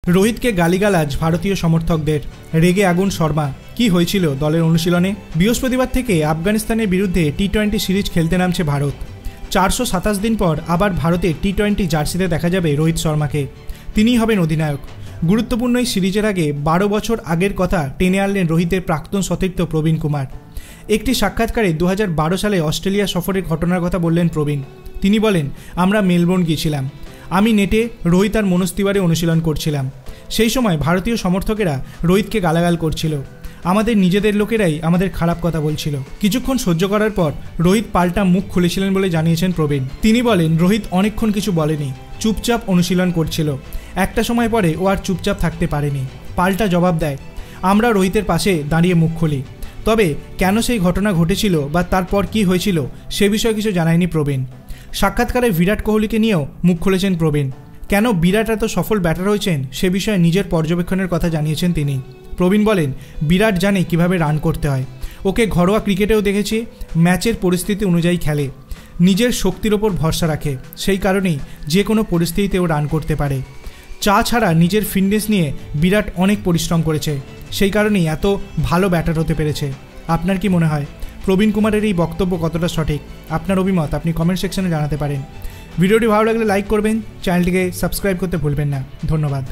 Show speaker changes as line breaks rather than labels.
রোহিতকে গালিগালাজ ভারতীয় সমর্থকদের, রেগে আগুন শর্মা। কি হয়েছিল দলের অনুশীলনে? বৃহস্পতিবার থেকে আফগানিস্তানের বিরুদ্ধে টি-20 সিরিজ খেলতে নামছে ভারত। 427 দিন পর আবার ভারতের টি-20 জার্সিতে দেখা যাবে রোহিত শর্মাকে। তিনিই হবেন অধিনায়ক। গুরুত্বপূর্ণ এই সিরিজের আগে 12 বছর আগের কথা টেনে আনলেন রোহিতের প্রাক্তন সতীর্থ প্রবীণ কুমার। একটি সাক্ষাৎকারে 2012 সালে অস্ট্রেলিয়া সফরের ঘটনার কথা বললেন প্রবীণ। তিনি বলেন, আমরা মেলবোর্ন গিয়েছিলাম। আমি নেটে রোহিত আর মনোজ তিওয়ারি অনুশীলন করছিলাম। সেই সময় ভারতীয় সমর্থকেরা রোহিতকে গালাগাল করছিল। আমাদের নিজেদের লোকেরাই আমাদের খারাপ কথা বলছিল। কিছুক্ষণ সহ্য করার পর রোহিত পাল্টা মুখ খুলেছিলেন বলে জানিয়েছেন প্রবীণ। তিনি বলেন, রোহিত অনেকক্ষণ কিছু বলেনি, চুপচাপ অনুশীলন করছিল। একটা সময় পরে ও আর চুপচাপ থাকতে পারেনি, পাল্টা জবাব দেয়। আমরা রোহিতের পাশে দাঁড়িয়ে মুখ খুলি। তবে কেন সেই ঘটনা ঘটেছিল বা তারপর কি হয়েছিল সে বিষয়ে কিছু জানায়নি প্রবীণ। সাক্ষাৎকারে বিরাট কোহলিকে নিয়েও মুখ খুলেছেন প্রবীণ। কেন বিরাট এত সফল ব্যাটার হয়েছেন সে বিষয়ে নিজের পর্যবেক্ষণের কথা জানিয়েছেন তিনি। প্রবীণ বলেন, বিরাট জানে কিভাবে রান করতে হয়। ওকে ঘরোয়া ক্রিকেটেও দেখেছি, ম্যাচের পরিস্থিতি অনুযায়ী খেলে, নিজের শক্তির ওপর ভরসা রাখে। সেই কারণেই যে কোনো পরিস্থিতিতেও রান করতে পারে। চা ছাড়া নিজের ফিটনেস নিয়ে বিরাট অনেক পরিশ্রম করেছে, সেই কারণেই এত ভালো ব্যাটার হতে পেরেছে। আপনার কি মনে হয় প্রবীণ কুমারের এই বক্তব্য কতটা সঠিক? আপনার অভিমত আপনি কমেন্ট সেকশনে জানাতে পারেন। ভিডিওটি ভালো লাগলে লাইক করবেন, চ্যানেলটিকে সাবস্ক্রাইব করতে ভুলবেন না। ধন্যবাদ।